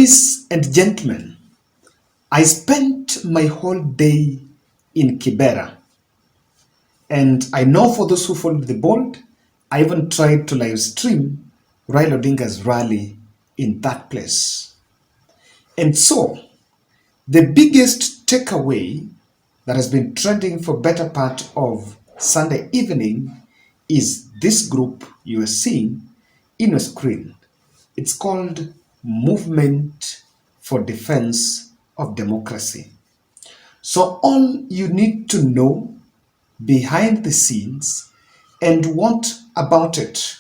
Ladies and gentlemen, I spent my whole day in Kibera, and I know for those who followed the bold, I even tried to live stream Raila Odinga's rally in that place. And so, the biggest takeaway that has been trending for better part of Sunday evening is this group you are seeing in your screen. It's called Movement for Defense of Democracy. So all you need to know behind the scenes and what about it,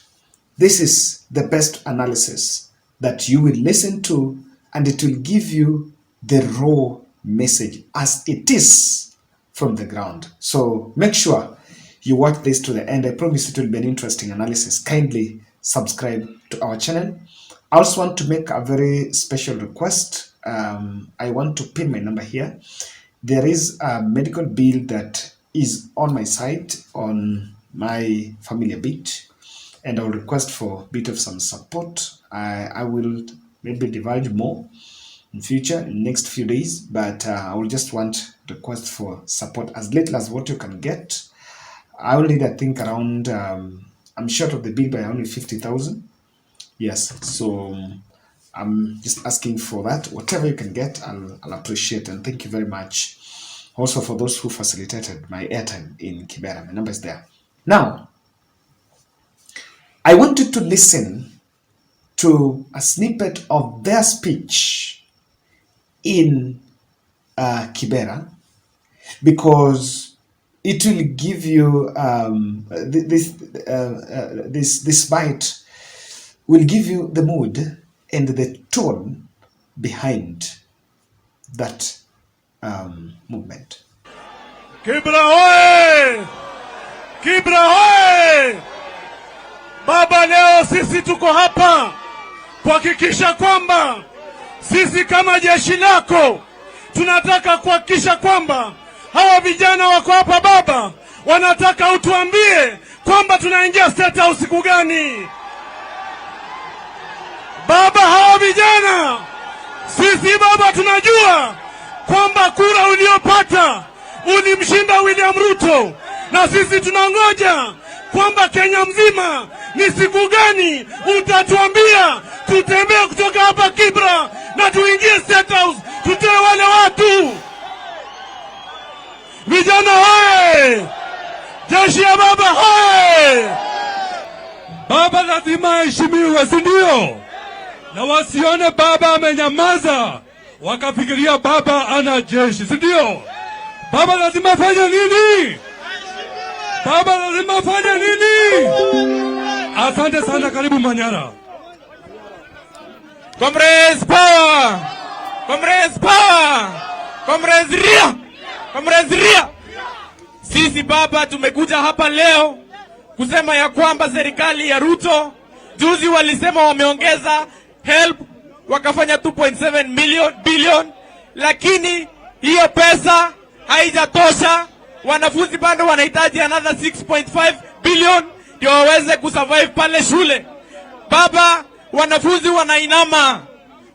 this is the best analysis that you will listen to, and it will give you the raw message as it is from the ground. So make sure you watch this to the end. I promise it will be an interesting analysis. Kindly subscribe to our channel. I also want to make a very special request. I want to pin my number here. There is a medical bill that is on my site on my familiar bit, and I will request for a bit of some support. I will maybe divulge more in future, in next few days, but I will just want request for support as little as what you can get. I will need, I think, around, I'm short of the bill by only 50,000. Yes, so I'm just asking for that. Whatever you can get, I'll appreciate, and thank you very much. Also for those who facilitated my airtime in Kibera, my number is there. Now, I wanted to listen to a snippet of their speech in Kibera, because it will give you this bite will give you the mood and the tone behind that movement. Kibra hoye! Kibra hoye! Baba, leo sisi tuko hapa kuhakikisha kwamba sisi kama jeshi lako tunataka kuhakikisha kwamba hawa vijana wako hapa baba, wanataka utuambie kwamba tunaingia Statehouse siku gani? Baba, hawa vijana sisi baba tunajua kwamba kura uliopata ulimshinda William Ruto, na sisi tunangoja kwamba Kenya mzima ni siku gani utatuambia tutembee kutoka hapa Kibra na tuingie Statehouse, tutoe wale watu. Vijana hoye! Jeshi ya baba hoye! Baba lazima heshimiwe, si ndio? Na wasione baba amenyamaza wakafikiria baba ana jeshi, si ndio? Baba lazima fanya nini? Baba lazima fanya nini? Asante sana, karibu Manyara. Comrades power! Comrades power! Comrades ria! Comrades ria! Sisi baba tumekuja hapa leo kusema ya kwamba serikali ya Ruto juzi walisema wameongeza help wakafanya 2.7 billion, lakini hiyo pesa haijatosha. Wanafunzi bado wanahitaji another 6.5 billion ndio waweze kusurvive pale shule. Baba, wanafunzi wanainama.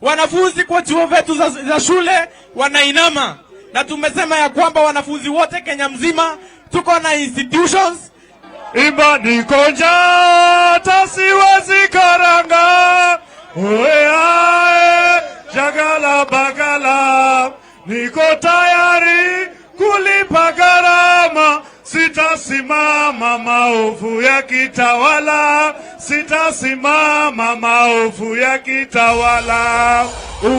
Wanafunzi kwa chuo vetu za shule wanainama. Na tumesema ya kwamba wanafunzi wote Kenya mzima tuko na institutions. Imani konja tasiwezi karanga, oe jagala bagala, niko tayari kulipa gharama, sitasimama maovu ya kitawala, sitasimama maovu ya kitawala.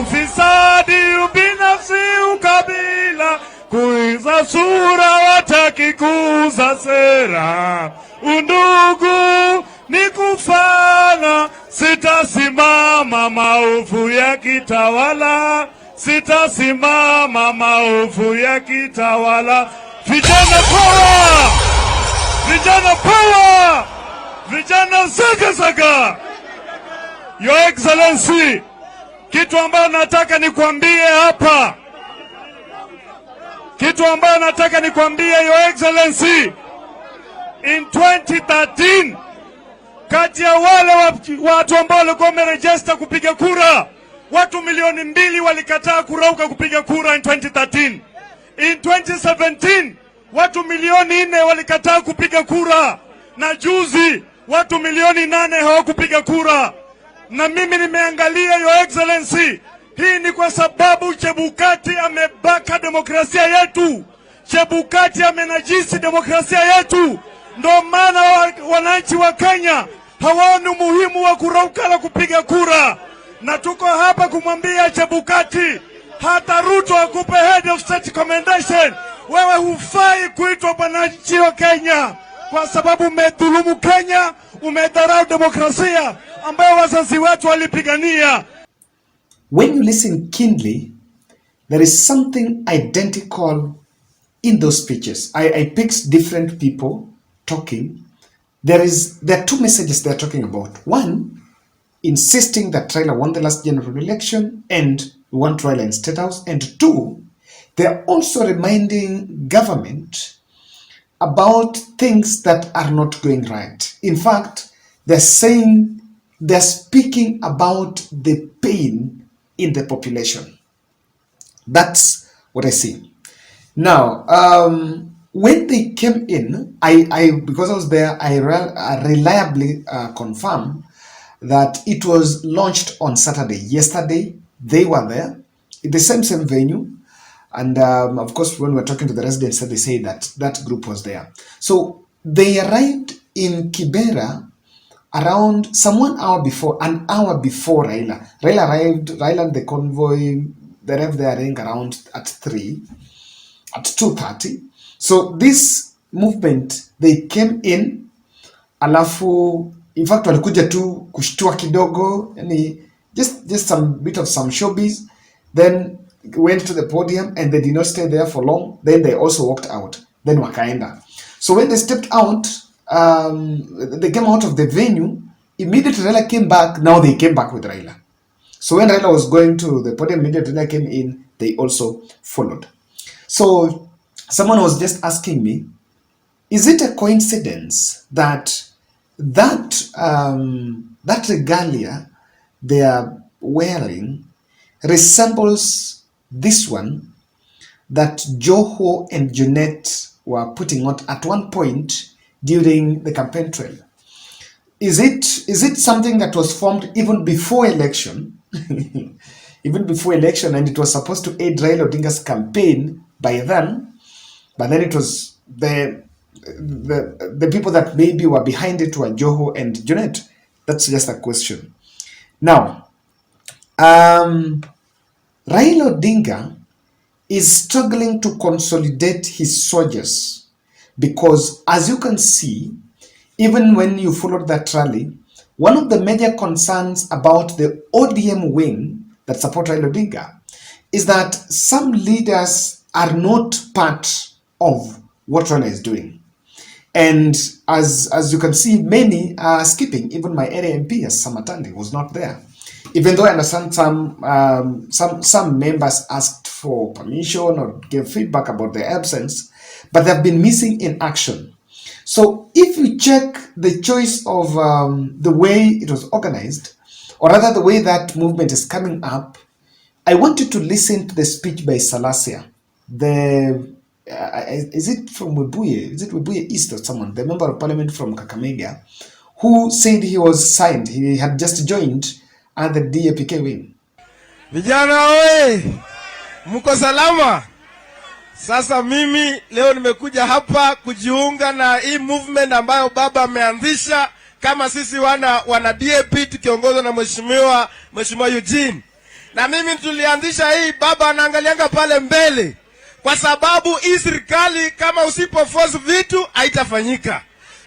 Ufisadi, ubinafsi, ukabila, kuiza sura wataki kuuza sera, undugu ni kufana, sitasimama maovu ya kitawala, sitasimama maovu ya kitawala. Vijana power! Vijana power! Vijana saga saga! Your Excellency, kitu ambayo nataka nikwambie hapa, Your Excellency, in 2013 kati ya wale watu ambao walikuwa wameregister kupiga kura watu milioni 2 walikataa kurauka kupiga kura in 2013. In 2017 watu milioni 4 walikataa kupiga kura, na juzi watu milioni 8 hawakupiga kura. Na mimi nimeangalia, Your Excellency, hii ni kwa sababu Chebukati amebaka demokrasia yetu. Chebukati amenajisi demokrasia yetu. Ndio maana wananchi wa Kenya hawaoni umuhimu wa kurauka na kupiga kura. Na tuko hapa kumwambia Chebukati, hata Ruto akupe head of state commendation, wewe hufai kuitwa mwananchi wa Kenya, kwa sababu umedhulumu Kenya, umedharau demokrasia ambayo wazazi wetu walipigania. When you listen keenly, there is something identical in those speeches. I picked different people talking. There are two messages they're talking about. One, insisting that Raila won the last general election and we want Raila in Statehouse. And two, they're also reminding government about things that are not going right. In fact, they're speaking about the pain in the population. That's what I see. Now, when they came in, because I was there, I reliably confirmed that it was launched on Saturday. Yesterday, they were there in the same venue. And of course, when we were talking to the residents, they say that that group was there. So they arrived in Kibera around an hour before Raila. Raila arrived, Raila and the convoy, they arrived there around at 2:30. So this movement, they came in, alafu, in fact, walikuja tu kushtua kidogo, just some showbiz, then went to the podium and they did not stay there for long. Then they also walked out, then wakaenda. So when they stepped out, they came out of the venue, immediately Raila came back. Now they came back with Raila. So when Raila was going to the podium, immediately Raila came in, they also followed. So someone was just asking me, is it a coincidence that regalia they are wearing resembles this one that Joho and Junet were putting out at one point during the campaign trail? Is it something that was formed even before election, even before election, and it was supposed to aid Raila Odinga's campaign by then, but then it was the people that maybe were behind it were Joho and Junet? That's just a question. Now, Raila Odinga is struggling to consolidate his soldiers because, as you can see, even when you followed that rally, one of the major concerns about the ODM wing that support Raila Odinga is that some leaders are not part of what Raila is doing. And as you can see, many are skipping. Even my area MP, Samatandi, was not there. Even though I understand some members asked for permission or gave feedback about their absence, but they've been missing in action. So if you check the choice of the way it was organized, or rather the way that movement is coming up, I want you to listen to the speech by Salasia. Is it from Webuye? Is it Webuye East or someone? The member of parliament from Kakamega, who said he was signed. He had just joined the DAPK wing. Vijana oye, mko salama? Sasa mimi leo nimekuja hapa kujiunga na hii movement ambayo baba ameanzisha kama sisi wana DAP tukiongozwa na mheshimiwa Eugene. Na mimi tulianzisha hii, baba anaangalianga pale mbele. Kwa sababu hii serikali kama usipoforce vitu haitafanyika.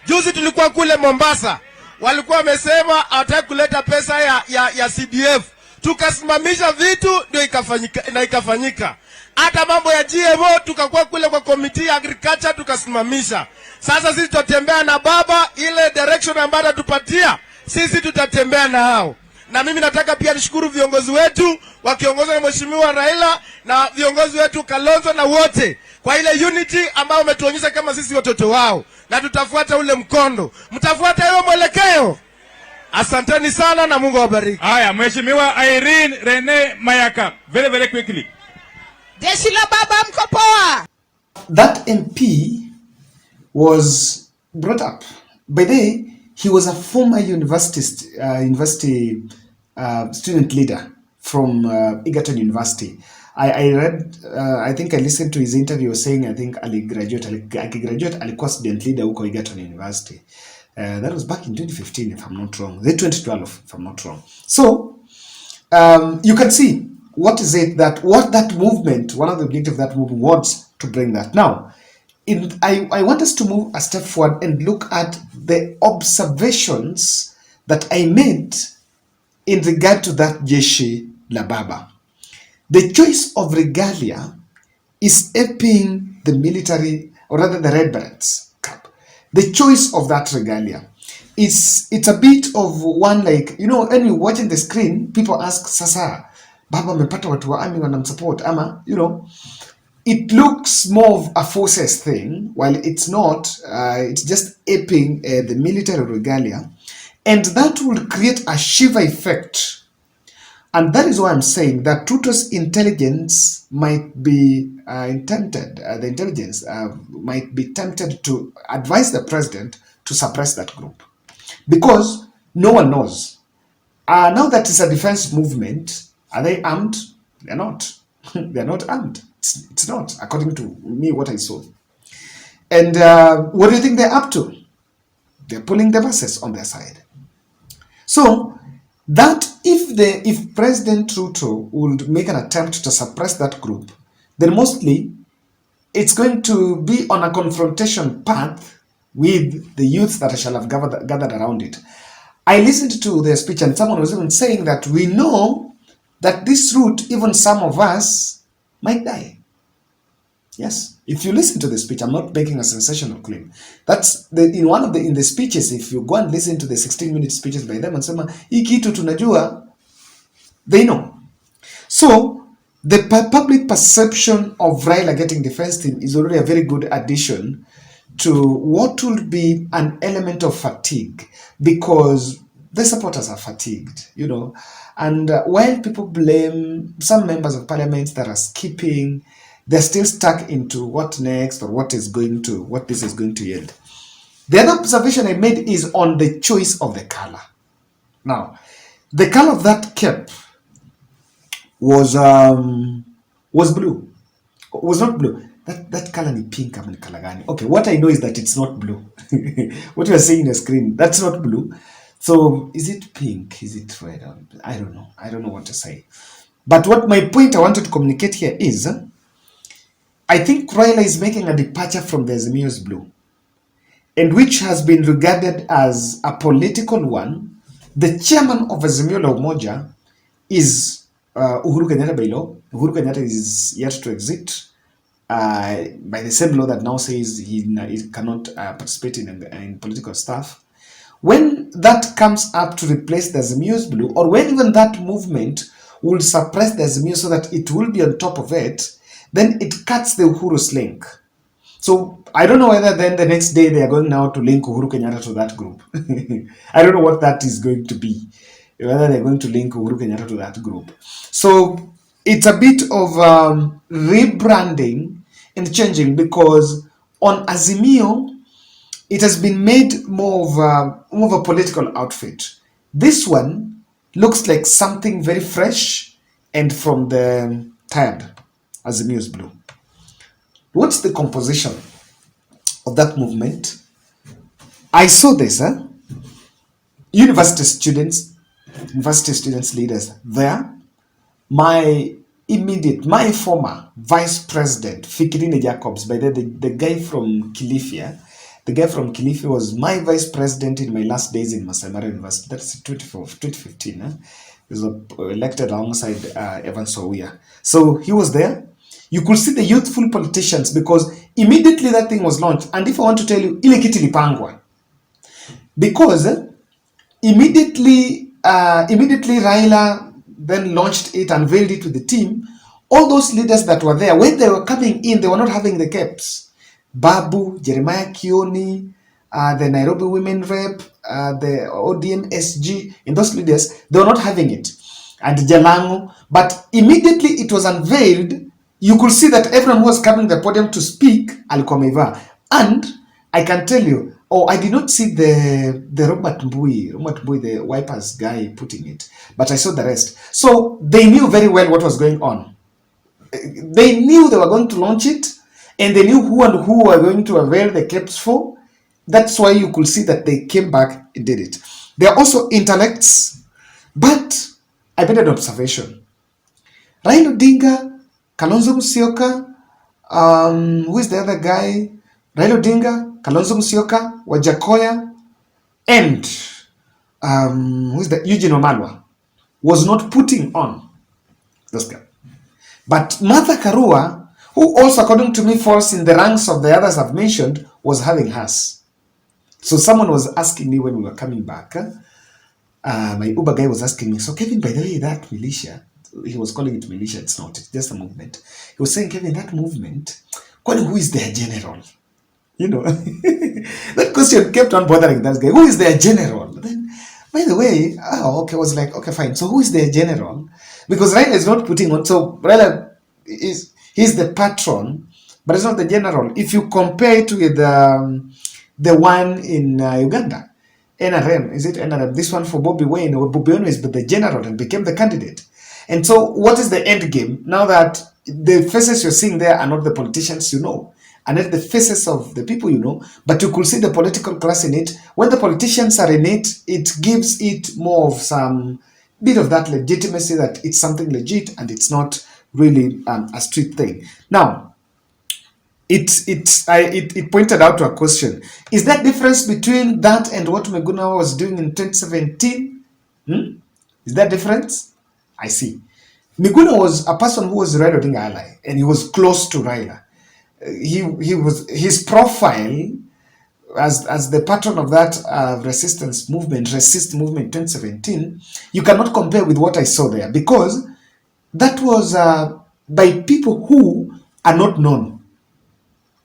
Juzi tulikuwa kule Mombasa, walikuwa wamesema hawataka kuleta pesa ya CDF. Tukasimamisha vitu ndio ikafanyika. Hata mambo ya GMO tukakuwa kule kwa committee ya agriculture tukasimamisha. Sasa sisi tutatembea na baba, ile direction ambayo tupatia, sisi tutatembea na hao. Na mimi nataka pia nishukuru viongozi wetu wakiongozwa na mheshimiwa Raila na viongozi wetu Kalonzo na wote kwa ile unity ambayo umetuonyesha kama sisi watoto wao, na tutafuata ule mkondo. Mtafuata hiyo mwelekeo? Asanteni sana na Mungu awabariki. Haya, Mheshimiwa Irene Rene Mayaka, very very quickly. Jeshi la baba mko poa. That MP was brought up. By the way, he was a former university student leader from Egerton University. I read, I think I listened to his interview saying, I think aligraduate alikuwa student leader huko Egerton University. That was back in 2015, if I'm not wrong. 2012, if I'm not wrong. So, you can see what that movement, one of the objectives of that movement was to bring that. Now, I want us to move a step forward and look at the observations that I made in regard to that Jeshi la Baba. The choice of Regalia is aping the military, or rather the Red Berets cap. The choice of that Regalia, it's a bit of one, like, you know, when you're watching the screen, people ask, sasa, Baba amepata watu wa army wanamsupport, ama, you know, it looks more of a forces thing, while it's not, it's just aping the military Regalia, and that will create a shiver effect. And that is why I'm saying that Ruto's intelligence might be tempted, the intelligence might be tempted to advise the president to suppress that group. Because no one knows. Now that it's a defense movement, are they armed? They're not. They're not armed. It's not, according to me, what I saw. And what do you think they're up to? They're pulling the buses on their side. So, that if President Ruto would make an attempt to suppress that group, then mostly it's going to be on a confrontation path with the youth that shall have gathered around it. I listened to the speech and someone was even saying that we know that this route, even some of us might die. Yes, if you listen to the speech, I'm not making a sensational claim. That's in the speeches. If you go and listen to the 16-minute speeches by them and say, "Hii kitu tunajua," they know. So the public perception of Raila getting defense team is already a very good addition to what will be an element of fatigue, because the supporters are fatigued, you know. And while people blame some members of parliament that are skipping, they're still stuck into what next, or what this is going to yield. The other observation I made is on the choice of the color. Now, the color of that cap was blue. Was not blue. That color is pink. I mean, color gani? Okay, what I know is that it's not blue. What you are seeing on the screen, that's not blue. So, is it pink? Is it red? I don't know. I don't know what to say. But what my point I wanted to communicate here is, I think Raila is making a departure from the Azimio's blue, and which has been regarded as a political one. The chairman of Azimio la Umoja is Uhuru Kenyatta by law. Uhuru Kenyatta is yet to exit by the same law that now says he cannot participate in political stuff. When that comes up to replace the Azimio's blue, or when even that movement will suppress the Azimio so that it will be on top of it, then it cuts the Uhuru's link. So I don't know whether then the next day they are going now to link Uhuru Kenyatta to that group. I don't know what that is going to be, whether they're going to link Uhuru Kenyatta to that group. So it's a bit of rebranding and changing, because on Azimio, it has been made more of a political outfit. This one looks like something very fresh and from the tired Azimio's blue. What's the composition of that movement? I saw this, university students leaders there. My former vice president, Fikirine Jacobs, by the guy from Kilifi, the guy from Kilifi was my vice president in my last days in Masai Mara University. That's 2015. He was elected alongside Evans Owia. So he was there. You could see the youthful politicians, because immediately that thing was launched. And if I want to tell you, ile kitu ilipangwa. Because immediately Raila then launched it, unveiled it to the team. All those leaders that were there, when they were coming in, they were not having the caps. Babu, Jeremiah Kioni, the Nairobi women rep, the ODM SG, in those leaders, they were not having it. And Jalango, but immediately it was unveiled, you could see that everyone who was coming to the podium to speak, alikuwa amevaa. And I can tell you, I did not see the Robert Mbui, the wipers guy putting it, but I saw the rest. So they knew very well what was going on. They knew they were going to launch it, and they knew who and who were going to avail the capes for. That's why you could see that they came back and did it. They are also intellects, but I made an observation. Raila Odinga, Kalonzo Musyoka, who is the other guy? Raila Odinga, Kalonzo Musyoka, Wajakoya, and who is that? Eugene Wamalwa was not putting on those guys. But Martha Karua, who also, according to me, falls in the ranks of the others I've mentioned, was having hers. So someone was asking me when we were coming back, my Uber guy was asking me, so Kevin, by the way, that militia, he was calling it militia, it's not, it's just a movement. He was saying, Kevin, that movement, who is their general? You know, that question kept on bothering that guy. Who is their general? Then, by the way, okay, I was like, okay, fine. So who is their general? Because Raila is not putting on. So Raila he's the patron, but it's not the general. If you compare it with the one in Uganda, NRM, is it NRM? This one for Bobby Wine, or Bobby Wine is the general and became the candidate. And so what is the end game? Now that the faces you're seeing there are not the politicians you know, and not the faces of the people you know, but you could see the political class in it. When the politicians are in it, it gives it more of some bit of that legitimacy that it's something legit and it's not really a street thing. Now, it pointed out to a question. Is that difference between that and what Meguna was doing in 2017? Is that difference? I see. Miguna was a person who was Raila Odinga ally, and he was close to Raila. He was, his profile as the patron of that resist movement 2017, you cannot compare with what I saw there, because that was by people who are not known,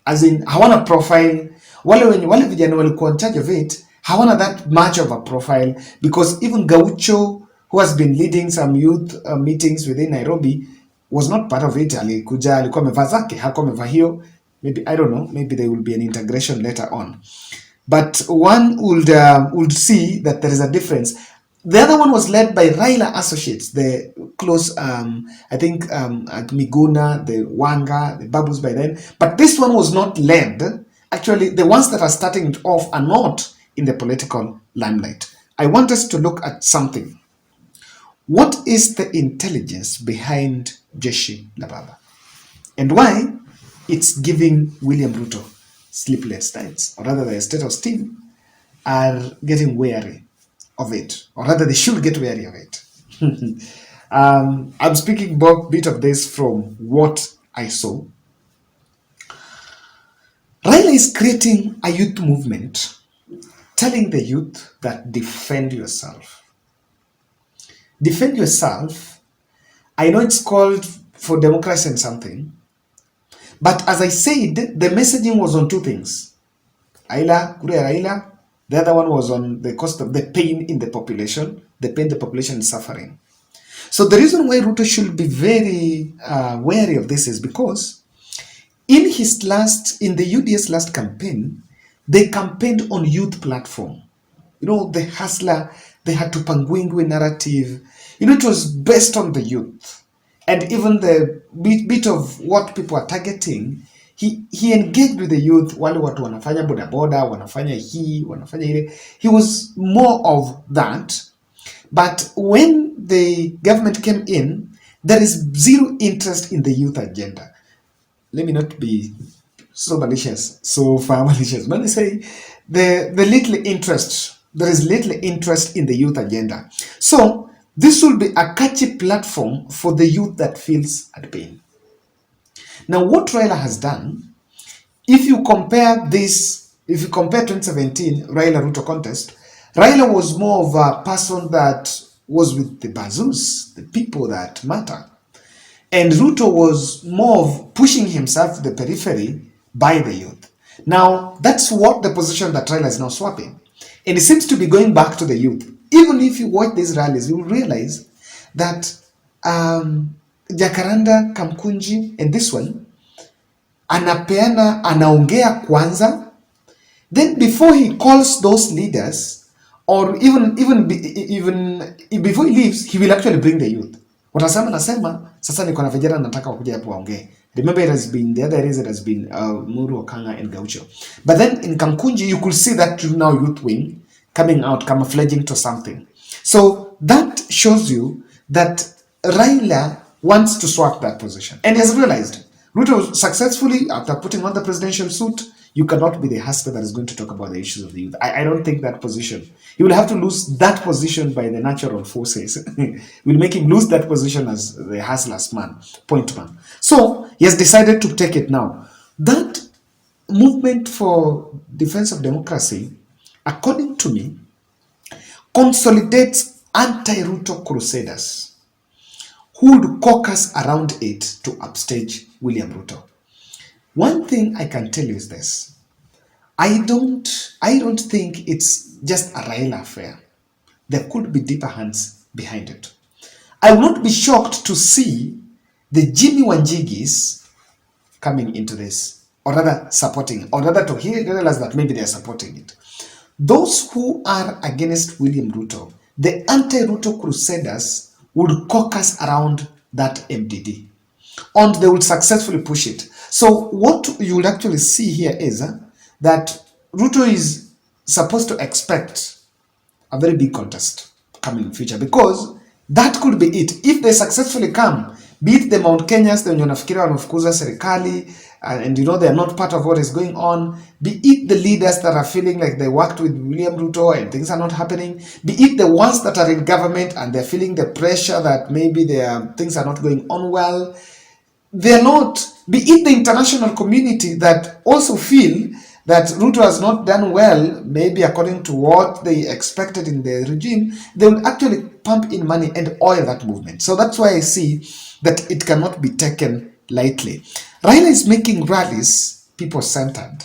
as in hawana profile. Wale vijana walikuwa in charge of it hawana that much of a profile, because even Gaucho, who has been leading some youth meetings within Nairobi, was not part of it. Alikuja, alikuwa amevaa zake, hakuwa amevaa hiyo. Maybe, I don't know, maybe there will be an integration later on. But one would see that there is a difference. The other one was led by Raila associates, the close, I think, Miguna, the Wanga, the Babus by then. But this one was not led. Actually, the ones that are starting it off are not in the political limelight. I want us to look at something. What is the intelligence behind Jeshi la Baba? And why it's giving William Ruto sleepless nights, or rather the Statehouse team are getting wary of it, or rather they should get wary of it. I'm speaking about a bit of this from what I saw. Raila is creating a youth movement, telling the youth that defend yourself. Defend yourself. I know it's called for democracy and something, but as I said, the messaging was on two things. Raila, the other one was on the cost of the pain in the population, the pain the population is suffering. So the reason why Ruto should be very wary of this is because in the UDS last campaign, they campaigned on youth platform. You know, the hustler, they had to Pangwingwe narrative. You know, it was based on the youth. And even the bit of what people are targeting, he engaged with the youth. Wale watu wanafanya boda boda, wanafanya hii, wanafanya ile. He was more of that. But when the government came in, there is zero interest in the youth agenda. Let me not be so malicious, so far malicious. Let me say the little interest, there is little interest in the youth agenda. So this will be a catchy platform for the youth that feels at pain. Now, what Raila has done, if you compare 2017 Raila Ruto contest, Raila was more of a person that was with the bazoos, the people that matter. And Ruto was more of pushing himself to the periphery by the youth. Now, that's what the position that Raila is now swapping. And it seems to be going back to the youth. Even if you watch these rallies, you will realize that Jacaranda, Kamkunji, and this one, anaongea kwanza, then before he calls those leaders, or even before he leaves, he will actually bring the youth. Watasema nasema, sasa niko na vijana nataka wakuja hapo waongee. Remember, it has been, the other areas it has been Muru, Okanga, and Gaucho. But then in Kamkunji, you could see that now youth wing coming out, camouflaging to something. So that shows you that Raila wants to swap that position. And he has realized, Ruto successfully, after putting on the presidential suit, you cannot be the hustler that is going to talk about the issues of the youth. I don't think that position. He will have to lose that position by the natural forces. Will make him lose that position as the hustler's man, point man. So he has decided to take it now. That movement for defense of democracy, according to me, consolidates anti-Ruto crusaders who would caucus around it to upstage William Ruto. One thing I can tell you is this. I don't think it's just a Raila affair. There could be deeper hands behind it. I will not be shocked to see the Jimmy Wanjigis coming into this, or rather supporting, or rather to realize that maybe they are supporting it. Those who are against William Ruto, the anti-Ruto crusaders, would caucus around that MDD, and they would successfully push it. So what you will actually see here is that Ruto is supposed to expect a very big contest coming in future, because that could be it. If they successfully come, be it the Mount Kenyas, the wanafikiria wanafukuza serikali, and they are not part of what is going on, be it the leaders that are feeling like they worked with William Ruto and things are not happening, be it the ones that are in government and they're feeling the pressure that maybe things are not going on well, they're not, be it the international community that also feel that Ruto has not done well, maybe according to what they expected in the regime, they will actually pump in money and oil that movement. So that's why I see that it cannot be taken lightly. Raila is making rallies people-centered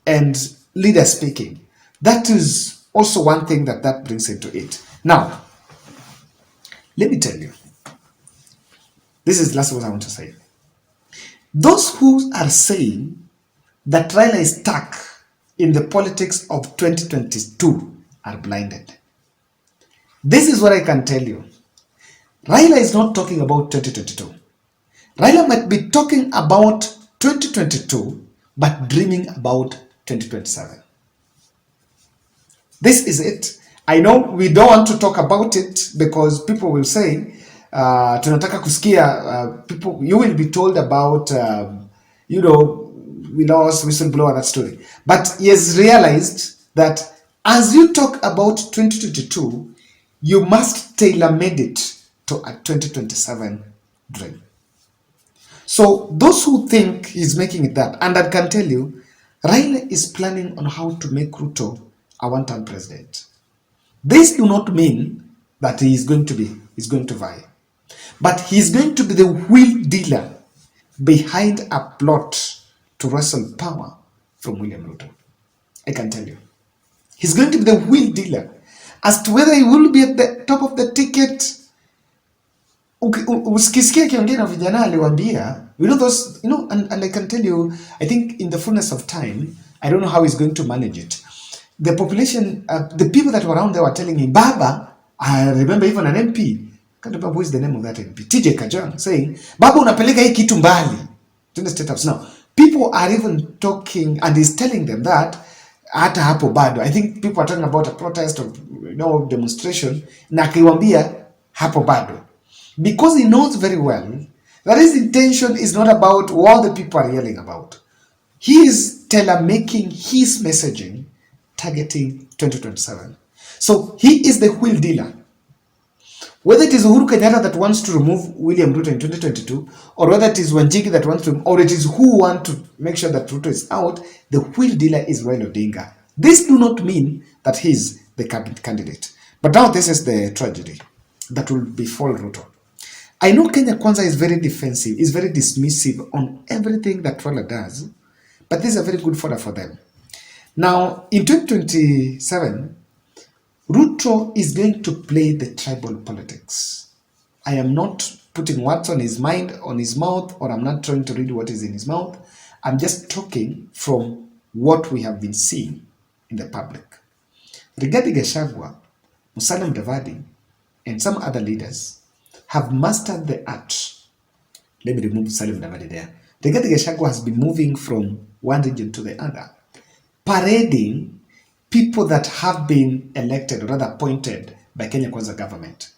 and leader-speaking. That is also one thing that brings into it. Now, let me tell you, this is the last what I want to say. Those who are saying that Raila is stuck in the politics of 2022 are blinded. This is what I can tell you. Raila is not talking about 2022. Raila might be talking about 2022, but dreaming about 2027. This is it. I know we don't want to talk about it because people will say, tunataka kusikia, people, you will be told about, we lost, whistleblower, that story. But he has realized that as you talk about 2022, you must tailor-made it to a 2027 dream. So those who think he's making it that, and I can tell you, Raila is planning on how to make Ruto a one-term president. This do not mean that he is going to vie. But he's going to be the wheel dealer behind a plot to wrestle power from William Ruto. I can tell you. He's going to be the wheel dealer. As to whether he will be at the top of the ticket, usikisikia kiongea na vijana aliwaambia, those, and I can tell you, I think in the fullness of time, I don't know how he's going to manage it. The population, the people that were around there were telling him, Baba, I remember even an MP, can't remember who is the name of that MP, TJ Kajang, saying, Baba unapeleka hii kitu mbali to the Statehouse. Now, people are even talking, and he's telling them that, hata hapo bado. I think people are talking about a protest or demonstration, na akiwaambia hapo bado. Because he knows very well that his intention is not about what the people are yelling about. He is tailor-making his messaging, targeting 2027. So he is the wheel dealer. Whether it is Uhuru Kenyatta that wants to remove William Ruto in 2022, or whether it is Wanjigi that wants to, or it is who want to make sure that Ruto is out, the wheel dealer is Raila Odinga. This do not mean that he is the cabinet candidate. But now this is the tragedy that will befall Ruto. I know Kenya Kwanza is very defensive, is very dismissive on everything that Raila does, But this is a very good fodder for them. Now, in 2027, Ruto is going to play the tribal politics. I am not putting words on his mind, on his mouth, or I'm not trying to read what is in his mouth. I'm just talking from what we have been seeing in the public. Rigathi Gachagua, Musalia Mudavadi, and some other leaders have mastered the art. Let me remove Musalia Mudavadi there. Rigathi Gachagua has been moving from one region to the other, parading people that have been elected or rather appointed by Kenya Kwanza government.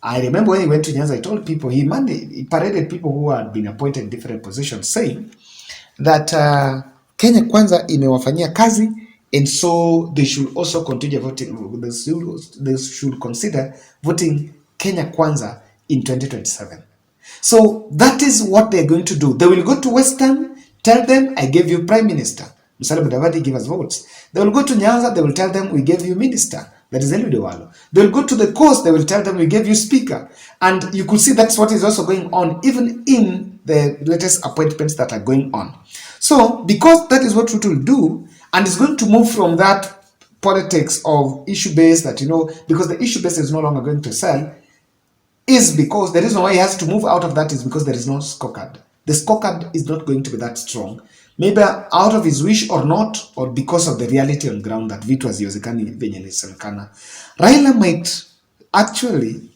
I remember when he went to Nyanza, I told people he paraded people who had been appointed in different positions, saying that Kenya Kwanza imewafanyia kazi, and so they should also continue voting. They should consider voting Kenya Kwanza in 2027. So that is what they're going to do. They will go to Western, tell them, I gave you Prime Minister. Musalia Mudavadi give us votes. They will go to Nyanza, they will tell them, we gave you Minister. That is Eliud Owalo. They will go to the coast, they will tell them, we gave you Speaker. And you could see that's what is also going on, even in the latest appointments that are going on. So, because that is what Ruto will do, and is going to move from that politics of issue base that, because the issue base is no longer going to sell, is because the reason why he has to move out of that is because there is no scorecard. The scorecard is not going to be that strong. Maybe out of his wish or not, or because of the reality on ground that vitu haziwezekani venye ilisemekana. Raila might actually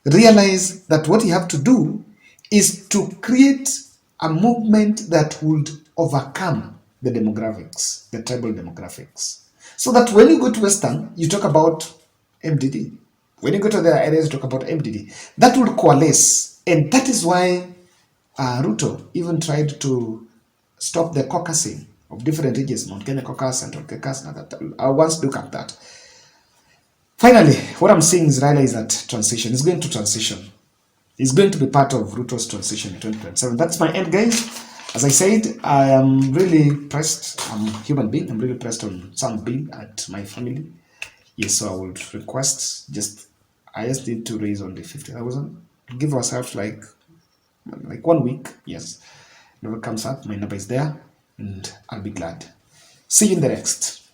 realize that what he have to do is to create a movement that would overcome the demographics, the tribal demographics. So that when you go to Western, you talk about MDD. When you go to the areas, you talk about MDD. That will coalesce. And that is why Ruto even tried to stop the caucusing of different regions, Mount Kenya caucus, Central caucus, and that. I once look at that. Finally, what I'm seeing is Raila is at transition. He's going to transition. He's going to be part of Ruto's transition in 2027. That's my end, guys. As I said, I am really pressed. I'm a human being. I'm really pressed on some bill at my family. Yes, so I would request I just need to raise only 50,000. Give ourselves like 1 week. Yes. Whatever comes up, my number is there, and I'll be glad. See you in the next.